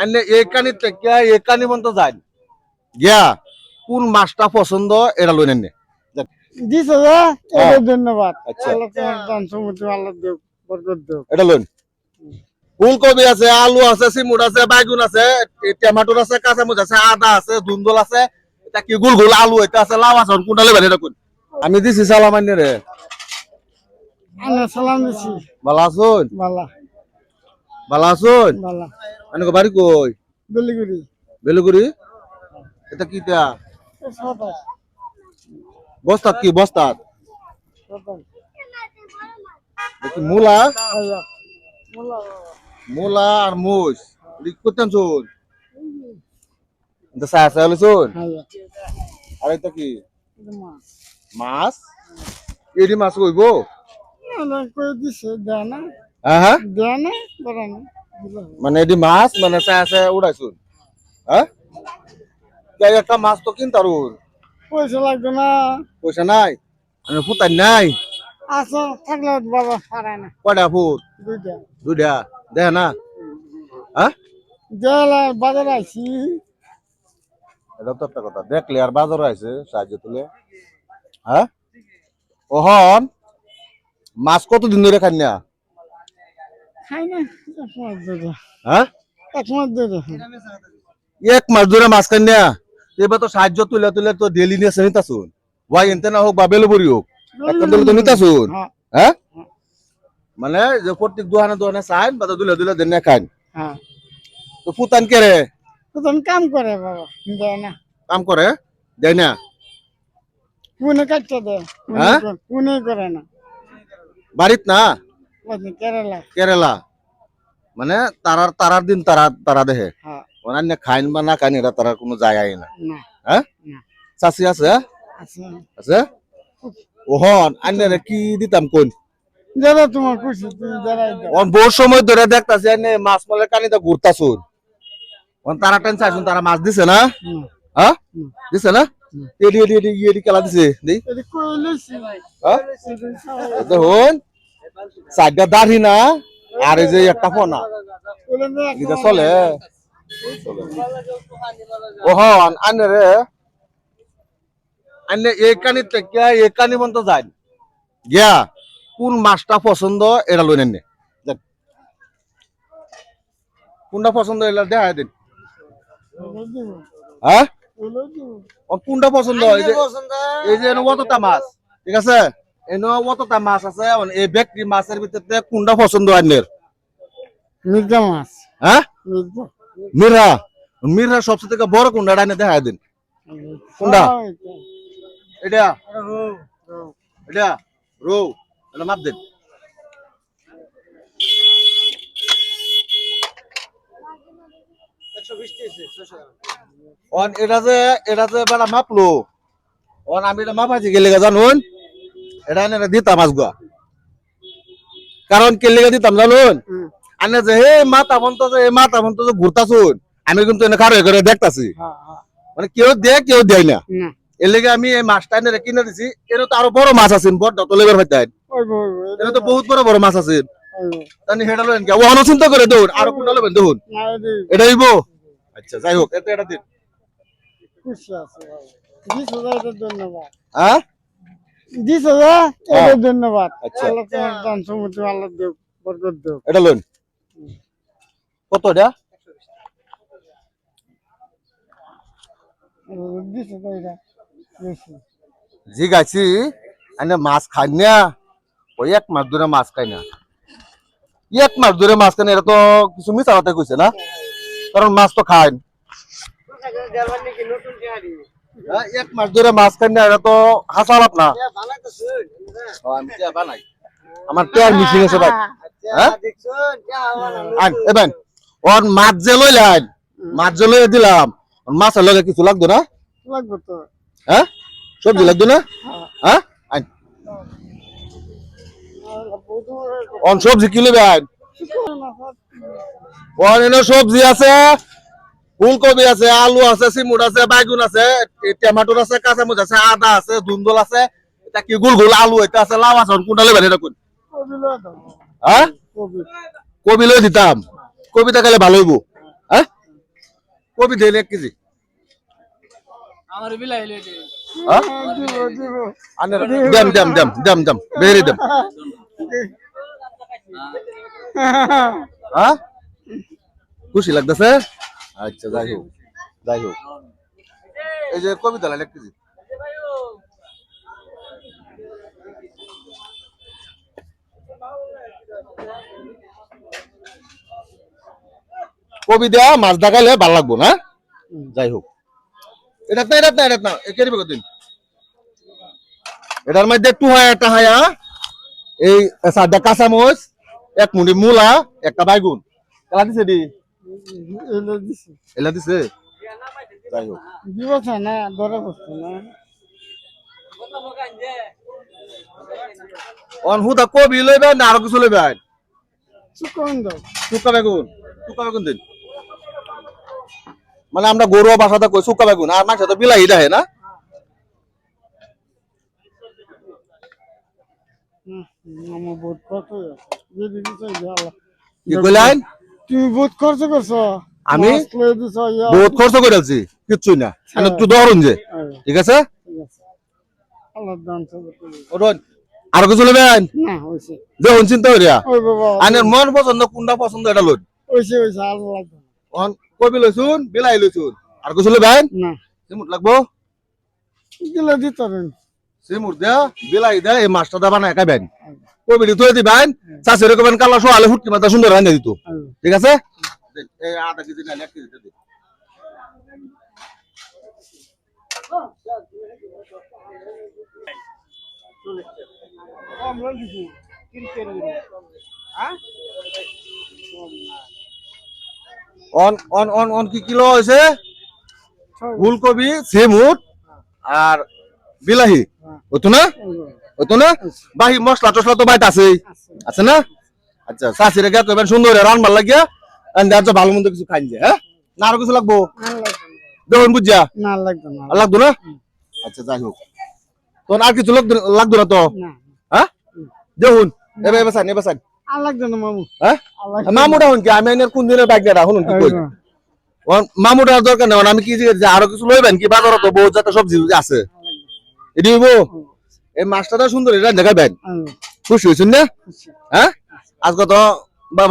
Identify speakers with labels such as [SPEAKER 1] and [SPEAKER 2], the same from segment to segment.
[SPEAKER 1] আইনে একানি থেকে একানি পর্যন্ত যাই গিয়া কোন মাছটা পছন্দ এটা লই নেন
[SPEAKER 2] দিছে যে এর ধন্যবাদ। আল্লাহ তোমার দান সমুদ্র আল্লাহ দেব বরকত দেব।
[SPEAKER 1] এটা লইন ফুলকপি আছে, আলু আছে, সিমুট আছে, বাইগুন আছে, টমেটো আছে, কাঁচামরিচ আছে, আদা আছে, ধুন্দল আছে, এটা কি গুল গুল আলু এটা আছে, লাউ আছে, কোনটা লেবেন এটা কোন? আমি দিছি সালাম আইনে রে।
[SPEAKER 2] আল্লাহ সালাম দিছি।
[SPEAKER 1] ভালো আছুন?
[SPEAKER 2] বালা
[SPEAKER 1] ভালো আছুন?
[SPEAKER 2] বালা
[SPEAKER 1] আনকো বাড়ি কই?
[SPEAKER 2] বেলিগুড়ি
[SPEAKER 1] বেলুগুড়ি? এটা কিটা?
[SPEAKER 2] সবাই
[SPEAKER 1] বস্তাত কি বস্তাত?
[SPEAKER 2] সবাই
[SPEAKER 1] দেখি মূলা,
[SPEAKER 2] আয়া মোলা
[SPEAKER 1] মূলা আর মুস। এটি করতেন শুন? এটা সায়া সায়া লইছুন?
[SPEAKER 2] আয়া
[SPEAKER 1] আর এটা কি?
[SPEAKER 2] এটা মাছ
[SPEAKER 1] মাছ? এডি মাছ কইব?
[SPEAKER 2] না কই দিছে দেয় না
[SPEAKER 1] হ্যাঁ
[SPEAKER 2] দেয় না বড় না
[SPEAKER 1] মানে এডি মাছ মানে সায়া সায়া উড়াইছুন? হ্যাঁ একটা মাছ তো কিনতারুন
[SPEAKER 2] পয়সা লাগবে না
[SPEAKER 1] পয়সা নাই মানে ফুটাই নাই
[SPEAKER 2] আচ্ছা থাকলে বাবা পারে না
[SPEAKER 1] কয়টা ফুট
[SPEAKER 2] দুইটা
[SPEAKER 1] দুইটা দেখে না হ্যাঁ
[SPEAKER 2] দেয়ালে বাজারে আইছি
[SPEAKER 1] এটা তো একটা কথা দেখলে আর বাজার আছে সাহায্য তুলে হ্যাঁ ওহন মাছ কতদিন ধরে খান না
[SPEAKER 2] খাই না এক মাস ধরে
[SPEAKER 1] হ্যাঁ
[SPEAKER 2] এক মাস ধরে
[SPEAKER 1] এক মাস ধরে মাছ খান না এবার তো সাহায্য তুলে তুলে তো ডেলি নিয়ে নিতাছুন ওয়াই এনতে না হোক বা বেলুবরি হোক একটা দিলে তো নিতাছুন হ্যাঁ মানে যে প্রত্যেক দোকানে দোকানে চাইন বা দুলে দুলে দেন না খান
[SPEAKER 2] হ্যাঁ
[SPEAKER 1] তো ফুতান কে রে
[SPEAKER 2] তখন কাম করে বাবা দেয় না
[SPEAKER 1] কাম করে দেয় না
[SPEAKER 2] পুনে কাটতে দেয়
[SPEAKER 1] হ্যাঁ?
[SPEAKER 2] পুনে করে না
[SPEAKER 1] বাড়িত না
[SPEAKER 2] বলছি কেরালা
[SPEAKER 1] কেরালা মানে তারার তারার দিন তারা তারা দেখে
[SPEAKER 2] হ্যাঁ
[SPEAKER 1] অন্যান্য খাইন বা না খাইন এটা তারা কোনো জায়গায় না
[SPEAKER 2] না
[SPEAKER 1] হ্যাঁ
[SPEAKER 2] না
[SPEAKER 1] চাষি আছে
[SPEAKER 2] আছে
[SPEAKER 1] আছে ওহন আন্নে কি দিতাম কোন
[SPEAKER 2] যারা তোমার খুশি তুমি যারাই দাও
[SPEAKER 1] অন বহু সময় ধরে দেখতাছি আন্নে মাছ মালের কানিতে ঘুরতাছুন অন তারা টেন চাইছুন তারা মাছ দিছে না হ্যাঁ দিছে না এডি এডি এডি এডি খেলা দিছে দেই
[SPEAKER 2] এটা কইলেছি
[SPEAKER 1] হ্যাঁ দেখুন সাইডটা দাড়ি না আর এই যে একটা ফোনা এটা চলে ওহন আন্নে রে আন্নে একানি থেকে একানি পর্যন্ত যাই গিয়া কোন মাছটা পছন্দ এটা লই নেন কোনটা পছন্দ এটা দেখা দিন হ্যাঁ ও কোনটা পছন্দ এই যে এনে অতটা মাছ ঠিক আছে এনে অতটা মাছ আছে এই ব্যক্তি মাছের ভিতরে কোনটা পছন্দ আন্নের
[SPEAKER 2] মির্জা মাছ
[SPEAKER 1] হ্যাঁ
[SPEAKER 2] মির্জা
[SPEAKER 1] মিরা মিরা সবচেয়ে থেকে বড় কোনটা এটা এনে দেখা দিন কোনটা এটা এটা রৌ এটা মাপ দেন অন এটা যে বেলা মাপলো অন আমি এটা মাপাইছি গেলে জানুন এটা এনে দিতাম আজগুয়া কারণ কে লেগে দিতাম জানুন আনে যে হে মাথা বন্ত যে ঘুরতাছুন আমি কিন্তু এনে খারো করে দেখতাছি মানে কেউ দেয় কেউ দেয় না এর লেগে আমি এই মাছটা এনে কিনে দিছি এর তো আরো বড় মাছ আছে বড় তলেবের হইতে এর তো বহুত বড় বড় মাছ আছে তানি হেডা লইন কে ওহনো চিন্তা করে দেউন আর কোনটা লবেন দেখুন এটা হইব আচ্ছা যাই হোক এটা দিন
[SPEAKER 2] খুশি আছে বাবা 20,000 ধন্যবাদ
[SPEAKER 1] হ্যাঁ
[SPEAKER 2] 20,000 ধন্যবাদ
[SPEAKER 1] আচ্ছা।
[SPEAKER 2] আল্লাহ তোমার দান সমুদ্র আল্লাহ দেব বরকত দেব
[SPEAKER 1] এটা লইন কত এটা
[SPEAKER 2] দিছে তো এটা বেশি
[SPEAKER 1] জি গাছি আনে মাছ খাই না ওই এক মাস ধরে মাছ খাই না এক মাস ধরে মাছ খাই না এটা তো কিছু মিছা কথা কইছে না কারণ মাছ তো খায় এক মাস ধরে মাছ খাই না এটা তো হাসালাপ না আমি টিয়া বানাই আমার টিয়ার মিশিং আছে ভাই হ্যাঁ এবেন ওর মাছ যে লইলেন মাছ যে লইয়ে দিলাম মাছের লগে কিছু লাগতো না
[SPEAKER 2] লাগবে তো
[SPEAKER 1] হ্যাঁ সবজি লাগতো না হ্যাঁ অন সবজি কি নেবেন অন এনে সবজি আছে ফুলকপি আছে আলু আছে সিমুট আছে বাইগুন আছে টমেটো আছে কাঁচামরিচ আছে আদা আছে ধুন্দল আছে এটা কি গুল গুল আলু এটা আছে লাউ আছে কোনটা নেবেন এটা কোন হ্যাঁ কবি লই দিতাম কবিতা খাইলে ভালো হইব হ্যাঁ কবি দিলে 1 কেজি
[SPEAKER 3] আমার বিলাই লইতে
[SPEAKER 1] হ্যাঁ
[SPEAKER 2] দিব দিব
[SPEAKER 1] আনের দেম বেরি দেম হ্যাঁ খুশি লাগতেছে আচ্ছা যাই হোক এই যে কবি দিলে 1 কেজি কবি দেওয়া মাছ দেখাইলে ভালো লাগবো না যাই হোক এটা না একেরই কতদিন এটার মধ্যে একটু হয় একটা হায়া এই সাদা কাঁচামচ 1 মুঠি মূলা একটা বাইগুন এলা দিছে দি
[SPEAKER 2] এলো দিছি
[SPEAKER 1] এলা দিছে যাই হোক
[SPEAKER 2] দিব না ধরে বসতো না
[SPEAKER 1] অন হুদা কবি লইবে না আর কিছু লইবে
[SPEAKER 2] চিকন দাও
[SPEAKER 1] শুকা বেগুন দিন মানে আমরা গরু বাসাতে কই শুকা বেগুন আর মাছ তো বিলাহি দেয় না
[SPEAKER 2] আমার বহুত কত যদি দিছ ভালো
[SPEAKER 1] কি কইলেন
[SPEAKER 2] তুমি বহুত খরচ করছো
[SPEAKER 1] আমি
[SPEAKER 2] মাছ লয়ে দিছ
[SPEAKER 1] বহুত খরচ করে আছি কিচ্ছুই না আমি একটু ধরুন যে ঠিক আছে
[SPEAKER 2] আল্লাহ দান সব
[SPEAKER 1] ওরন আর কিছু লইবেন
[SPEAKER 2] না হইছে
[SPEAKER 1] যখন চিন্তা করিয়া
[SPEAKER 2] ওই বাবা
[SPEAKER 1] আনের মন পছন্দ কোনটা পছন্দ এটা লইন
[SPEAKER 2] হইছে আল্লাহ দান
[SPEAKER 1] অন কবি লইছুন বিলাহি লইছুন আর কিছু লইবেন
[SPEAKER 2] না
[SPEAKER 1] সিমুট লাগবো
[SPEAKER 2] দিলে দিতারেন
[SPEAKER 1] সিমুট দেয়া বিলাহি দেয়া এই মাছটা দা বানায় খাবেন কবিটি থই দিবেন চাষি রকমের কালা সোয়ালে হুটকি মাথা সুন্দর রান্না দিত ঠিক আছে এই আধা কেজি না 1 কেজি দিতে
[SPEAKER 2] আমরা দিছি
[SPEAKER 1] অন কি কিলো হয়েছে ফুলকপি সিমুট আর বিলাহি হতো না বাহি মশলা টসলা তো বাইতে আছে না আচ্ছা চাষি রেখে কইবেন সুন্দর রান্নার লাগিয়া আচ্ছা ভালো মন্দ কিছু খাইন হ্যাঁ না আর কিছু লাগবো দেখুন বুঝছা
[SPEAKER 2] না লাগবে না
[SPEAKER 1] আর লাগতো না আচ্ছা যাই হোক তখন আর কিছু লাগতো না তো
[SPEAKER 2] না
[SPEAKER 1] হ্যাঁ দেখুন এবার এবার
[SPEAKER 2] আর লাগবে না মামু
[SPEAKER 1] হ্যাঁ মামুটা হন কি আমি এনের কোন দিনের বাইক না শুনুন কি কই মামুটার দরকার নেই আমি কি যে আরো কিছু লইবেন কি বাজারে তো বহুত জাতের সবজি আছে এটি হইব এই মাছটা সুন্দর এটা দেখাবেন খুশি হয়েছেন না হ্যাঁ আজকে তো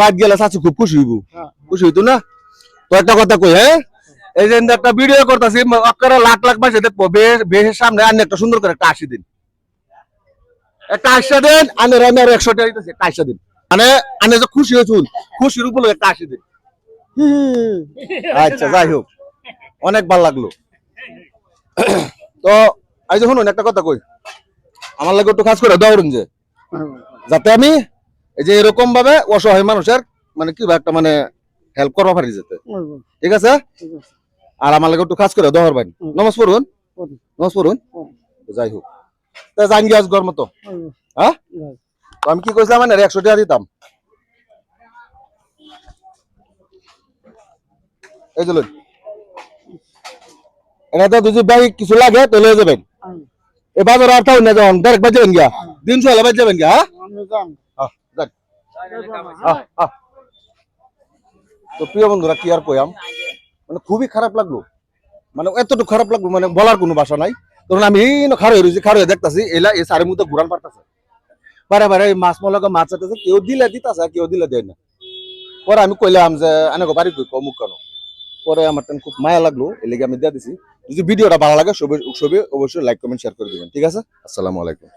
[SPEAKER 1] বাদ গেলে চাচু খুব খুশি হইব খুশি হইতো না তো একটা কথা কই হ্যাঁ এই যে একটা ভিডিও করতেছি আপনারা লাখ মাসে দেখবো বেশের সামনে আনি একটা সুন্দর করে একটা 80 দিন একটা 80 দিন আনের আমি আর 100 টাকা দিতেছি একটা 80 দিন মানে আনে যে খুশি হয়েছুন খুশির উপর একটা 80 দিন আচ্ছা যাই হোক অনেক ভালো লাগলো তো এই যে শুনুন একটা কথা কই আমার লাগে একটু কাজ করে দাও যে যাতে আমি এই যে এরকম ভাবে অসহায় মানুষের মানে কি একটা মানে হেল্প করবা পারি যেতে ঠিক আছে আর আমার লাগে একটু কাজ করে দহর ভাই নমস্কার যাই হোক তা জাঙ্গি আজ গর মতো হ্যাঁ তো আমি কি কইছিলাম মানে 100 টাকা দিতাম এই যে এটা তো যদি ব্যাগ কিছু লাগে তো লয়ে যাবেন এ বাজার আর টাউন না যান ডাইরেক্ট বাজে যাবেন গিয়া 300 হলে বাজে যাবেন গিয়া তো প্রিয় বন্ধুরা কি আর কইয়াম মানে খুবই খারাপ লাগলো মানে এতটুকু খারাপ লাগলো মানে বলার কোনো ভাষা নাই কারণ আমি খাড়ে দেখতাছি এলা এই সারের মধ্যে ঘুরান পারতাছে বারে মাছ মলাকে মাছ চাইতেছে কেউ দিলে দিতাছে কেউ দিলে দেয় না পরে আমি কইলাম যে আনাকে বাড়ি কই অমুক কেন পরে আমার খুব মায়া লাগলো এই লেগে আমি দিয়ে দিছি যদি ভিডিওটা ভালো লাগে সবে অবশ্যই লাইক কমেন্ট শেয়ার করে দিবেন ঠিক আছে আসসালামু আলাইকুম